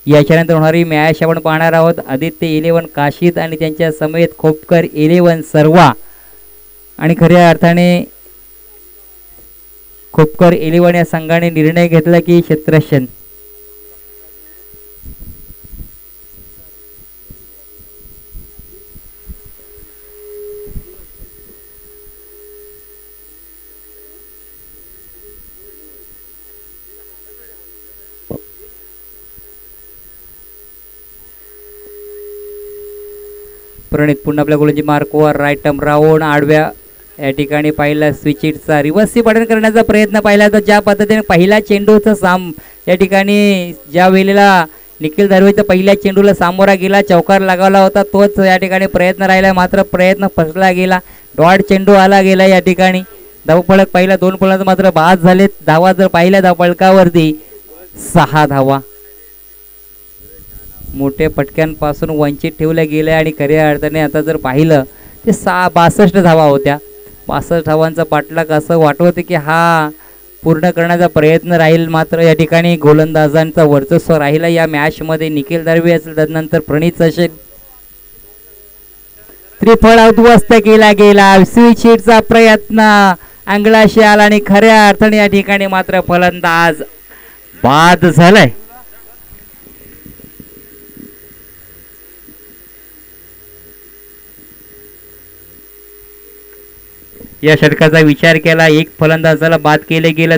याच्यानंतर होणारी मॅच आपण पाहणार आहोत. आदित्य 11 काशीद आणि त्यांच्या समेत खोपकर 11 सर्वा. आणि खऱ्या अर्थाने खोपकर 11 या संघाने निर्णय घेतला की क्षेत्ररक्षण प्रणित पुन्हा आपल्या गोलंदाजी मार्कवर राईट टर्म राऊंड आडव्या या ठिकाणी पहिला स्विचिटचा रिव्हर्सी पडन करण्याचा प्रयत्न पाहिला तर ज्या पद्धतीने पहिला चेंडूचा या ठिकाणी ज्या वेळेला निखिल दर्वेच्या पहिल्या चेंडूला सामोरा गेला चौकार लगावला होता तोच या ठिकाणी प्रयत्न राहिला मात्र प्रयत्न फसला गेला डॉट चेंडू आला गेला या ठिकाणी धावफलक पहिल्या 2 फलंदाज मात्र बाद झालेत धावा जर पहिल्या धावफलकावरती 6 धावा मोठ्या फटक्यांपासून वंचित ठेवल्या गेल्या आणि खऱ्या अर्थाने आता जर पाहिलं ते 62 धावा होत्या 62 धावांचा पाठलाग असं वाटवते की हा पूर्ण करण्याचा प्रयत्न राहील मात्र या ठिकाणी गोलंदाजांचा वर्चस्व राहिला या मॅचमध्ये निखिल दर्वे असेल त्यानंतर प्रणित असेल त्रिफळ उद्ध्वस्त केला गेला स्विचिटचा प्रयत्न अंगलाशी आला आणि खऱ्या अर्थाने या ठिकाणी मात्र फलंदाज बाद झालाय या षटकाचा विचार केला एक फलंदाजाला बाद केले गेलं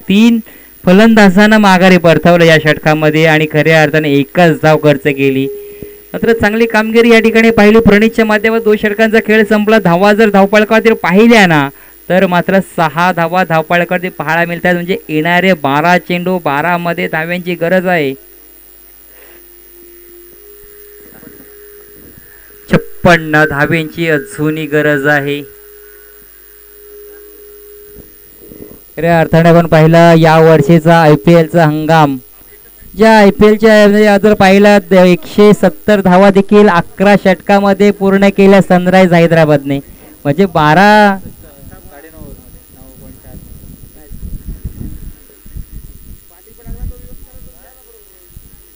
3 फलंदाजांना माघारी परतवलं या षटकामध्ये आणि खऱ्या अर्थाने एकच धाव खर्च केली मात्र चांगली कामगिरी या ठिकाणी पाहिली प्रणितच्या माध्यमातून 2 षटकांचा खेळ संपला धावा जर धावफलकावरती पाहिल्या ना तर मात्र 6 धावा धावफलकावरती पाहायला मिळतात म्हणजे येणारे 12 चेंडू 12 मध्ये धाव्यांची गरज आहे 56 धाव्यांची अजूनही गरज आहे खऱ्या अर्थाने आपण पाहिला या वर्षीचा IPLचा हंगाम ज्या IPLच्या जर पाहिला 170 धावा देखील 11 षटकामध्ये पूर्ण केल्या सनराइज हैदराबादने म्हणजे 12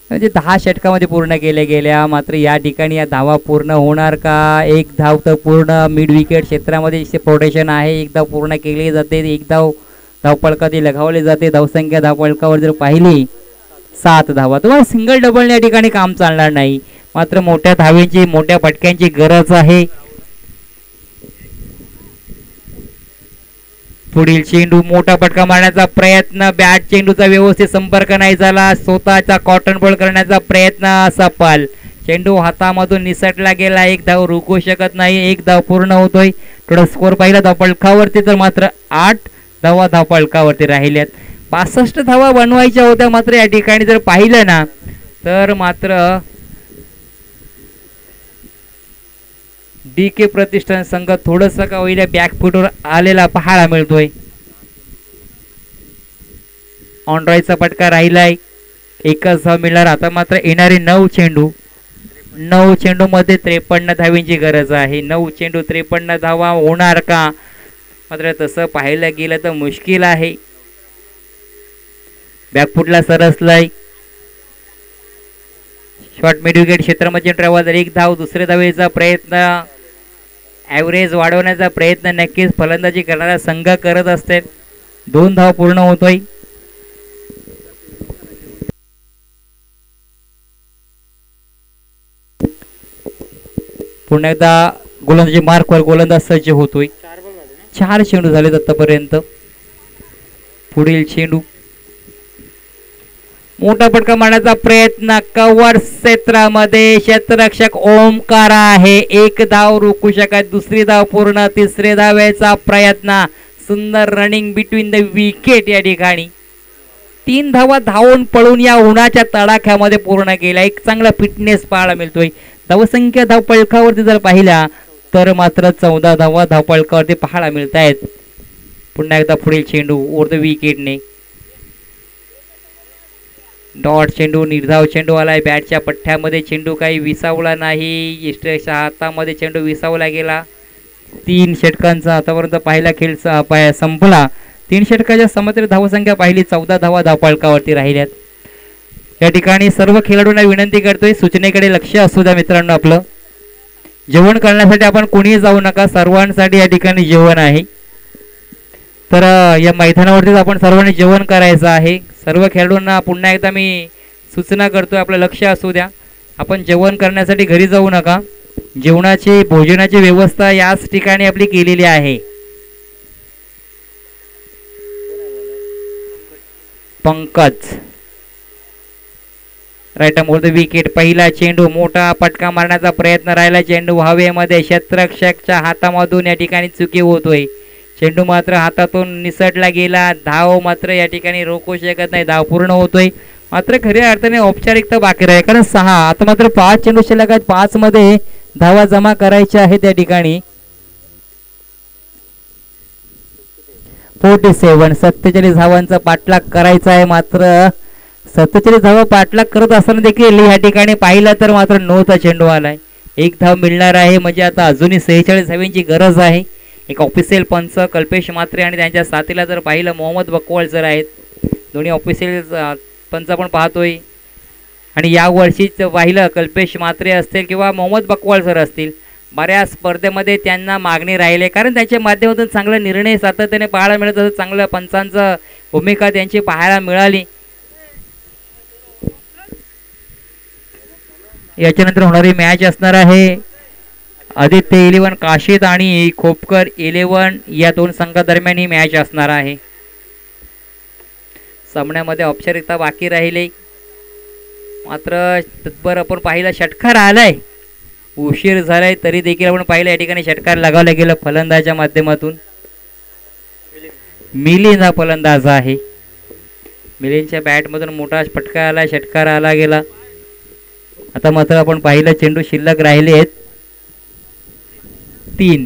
म्हणजे 10 षटकामध्ये पूर्ण केल्या गेल्या मात्र या ठिकाणी या धावा पूर्ण होणार का एक धाव तर पूर्ण मिड विकेट क्षेत्रामध्ये प्रोटेक्शन आहे एक धाव पूर्ण केली जाते एक धाव धावफलकावरती लगावली जाते धावसंख्या धावफलकावर जर पाहिली 7 धावा तुम्हाला सिंगल डबल या ठिकाणी काम चालणार नाही मात्र मोठ्या धावेंची मोठ्या फटक्यांची गरज आहे पुढील चेंडू मोठा फटका मारण्याचा प्रयत्न बॅट चेंडूचा व्यवस्थित संपर्क नाही झाला स्वतःचा कॉटन बॉल करण्याचा प्रयत्न सफल चेंडू हातामधून निसटला गेला एक धाव रोखू शकत नाही एक धाव पूर्ण होतोय थोडा स्कोर पाहिला धावफलकावरती तर मात्र 8 धावा धावफलकावरती राहिल्यात 65 धावा बनवायच्या होत्या मात्र या ठिकाणी जर पाहिलं ना तर मात्र DK प्रतिष्ठान संघ थोडंसं का होईना बॅकफुटवर आलेला पाहायला मिळतोय ऑनराईडचा फटका राहिलाय एकच धाव मिळणार आता मात्र येणारे 9 चेंडू मध्ये 53 धावींची गरज आहे 9 चेंडू 53 धावा होणार का मात्र तसं पाहायला गेलं तर मुश्किल आहे बॅकफुटला सरसलाय शॉर्ट मिड विकेट क्षेत्रामध्ये ट्रॅव्हल एक धाव दुसऱ्या धावेचा प्रयत्न ॲव्हरेज वाढवण्याचा प्रयत्न नक्कीच फलंदाजी करणारा संघ करत असते 2 धाव पूर्ण होतोय पुन्हा एकदा गोलंदाजी मार्कवर गोलंदाज सज्ज होतोय 4 चेंडू झालेत आतापर्यंत पुढील चेंडू मोठा फटका मारण्याचा प्रयत्न कव्हर क्षेत्रामध्ये क्षेत्ररक्षक ओमकार आहे एक धाव रोखू शकत दुसरी धाव पूर्ण तिसरे धावेचा प्रयत्न सुंदर रनिंग बिटवीन द विकेट या ठिकाणी 3 धावा धावून पळून या उन्हाच्या तडाख्यामध्ये पूर्ण केला एक चांगला फिटनेस पाहायला मिळतोय धावसंख्या धावफलकावरती जर पाहिला तर मात्र 14 धावा धावफलकावरती पाहायला मिळत आहेत पुन्हा एकदा पुढील चेंडू ओव्हर द विकेटने डॉट चेंडू निर्धाव चेंडू आलाय बॅटच्या पठ्ठ्यामध्ये चेंडू काही विसावला नाही इष्टच्या हातामध्ये चेंडू विसावला गेला 3 षटकांचा आतापर्यंत पहिला खेळ संपला 3 षटकाच्या समग्र धावसंख्या पाहिली 14 धावा धावफलकावरती राहिल्यात या ठिकाणी सर्व खेळाडूंना विनंती करतोय सूचनेकडे लक्ष असू द्या मित्रांनो आपलं जेवण करण्यासाठी आपण कोणीही जाऊ नका सर्वांसाठी या ठिकाणी जेवण आहे तर या मैदानावरतीच आपण सर्वांनी जेवण करायचं आहे सर्व खेळाडूंना पुन्हा एकदा मी सूचना करतोय आपलं लक्ष असू द्या आपण जेवण करण्यासाठी घरी जाऊ नका जेवणाची भोजनाची व्यवस्था याच ठिकाणी आपली केलेली आहे पंकज राईट बोलतो विकेट. पहिला चेंडू, मोठा पटका मारण्याचा प्रयत्न राहिला, चेंडू हवेमध्ये क्षेत्ररक्षकच्या हातामधून या ठिकाणी चुकी होतोय. चेंडू मात्र हातातून निसटला गेला. धाव मात्र या ठिकाणी रोखू शकत नाही, धाव पूर्ण होतोय. मात्र खऱ्या अर्थाने औपचारिकता बाकी राहील, कारण 6 आता मात्र 5 चेंडू शिल्लक आहेत. 5 मध्ये धावा जमा करायच्या आहेत या ठिकाणी. 47 धावांचा पाठलाग करायचा आहे. मात्र 47 धावा पाठलाग करत असताना देखील या ठिकाणी पाहिलं तर मात्र 9चा चेंडू आलाय. 1 धाव मिळणार आहे, म्हणजे आता अजूनही 46 धावांची गरज आहे. एक ऑफिशियल पंच कल्पेश म्हात्रे आणि त्यांच्या साथीला जर पाहिलं मोहम्मद बकवाल सर आहेत. दोन्ही ऑफिशियल पंच आपण पाहतोय. आणि या वर्षीच पाहिलं कल्पेश म्हात्रे असतील किंवा मोहम्मद बकवाल सर असतील, बऱ्याच स्पर्धेमध्ये त्यांना मागणी राहिली, कारण त्यांच्या माध्यमातून चांगला निर्णय सातत्याने पाहायला मिळत असं चांगलं पंचांचं भूमिका त्यांची पाहायला मिळाली. याच्यानंतर होणारी मॅच असणार आहे आदित्य 11 काशीद आणि खोपकर 11 या दोन संघादरम्यान ही मॅच असणार आहे. सामन्यामध्ये औपचारिकता बाकी राहिली, मात्र तत्पर आपण पाहिला षटकार आलाय. उशीर झालाय तरी देखील आपण पाहिलं या ठिकाणी षटकार लगावला गेला फलंदाजाच्या माध्यमातून. मिलिंद हा फलंदाज आहे. मिलिंदच्या बॅटमधून मोठा फटका आला, षटकार आला गेला. आता मात्र आपण पाहिलं चेंडू शिल्लक राहिले आहेत 3.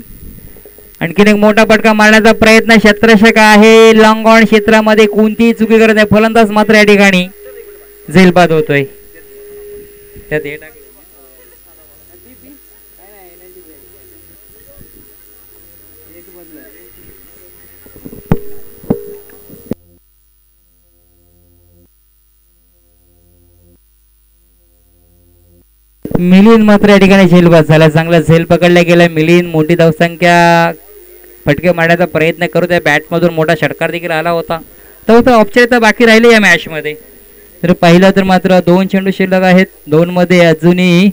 आणखीन एक मोठा फटका मारण्याचा प्रयत्न क्षेत्ररक्षक आहे. लॉंग ऑन क्षेत्रामध्ये कोणतीही चुकी करत नाही फलंदाज, मात्र या ठिकाणी झेलबाद होतोय. त्यात मिलिंद मात्र या ठिकाणी झेलबाद झाला. चांगला झेल पकडला गेला. मिलिंद मोठी धावसंख्या फटके मारण्याचा प्रयत्न करत आहे. बॅटमधून मोठा षटकार देखील आला होता. तर औपचारिकता बाकी राहिली या मॅच मध्ये. तर पाहिलं तर मात्र 2 चेंडू शिल्लक आहेत. 2 मध्ये अजूनही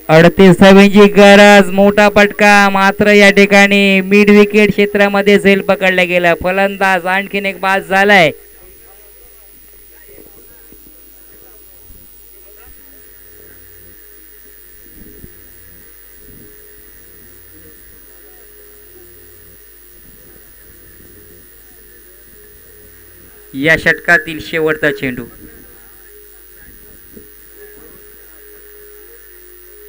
धावांची गरज. मोठा पटका, मात्र या ठिकाणी मिड विकेट क्षेत्रामध्ये झेल पकडला गेला. फलंदाज आणखीन एक बाद झालाय. या षटकातील शेवटचा चेंडू.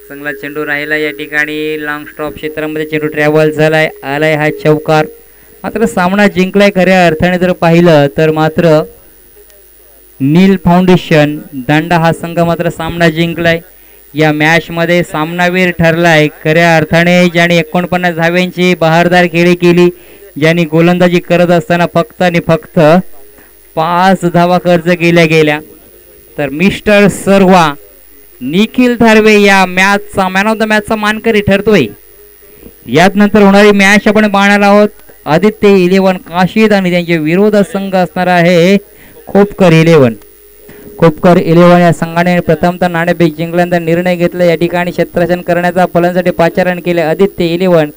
चांगला चेंडू राहिला या ठिकाणी. लॉंग स्टॉप क्षेत्रामध्ये चेंडू ट्रॅव्हल झालाय, आलाय हा चौकार. मात्र सामना जिंकलाय खऱ्या अर्थाने जर पाहिलं तर. मात्र नील फाउंडेशन दांडा हा संघ मात्र सामना जिंकलाय. या मॅच मध्ये सामनावीर ठरलाय खऱ्या अर्थाने, ज्याने 49 धाव्यांची बहारदार खेळी केली, ज्यांनी गोलंदाजी करत असताना फक्त आणि फक्त 5 धावा खर्च केल्या गेल्या. तर मिस्टर सर्वा निखिल धारवे या मॅचचा मॅन ऑफ द मॅचचा मानकरी ठरतोय. यात नंतर होणारी मॅच आपण पाहणार आहोत. आदित्य 11 काशीद आणि त्यांचे विरोध संघ असणार आहे खोपकर 11. खोपकर 11 या संघाने प्रथमतः नाणेफेक जिंकल्यानंतर निर्णय घेतला. या ठिकाणी क्षेत्ररक्षण करण्याचा फलंदाजासाठी पाचारण केले. आदित्य 11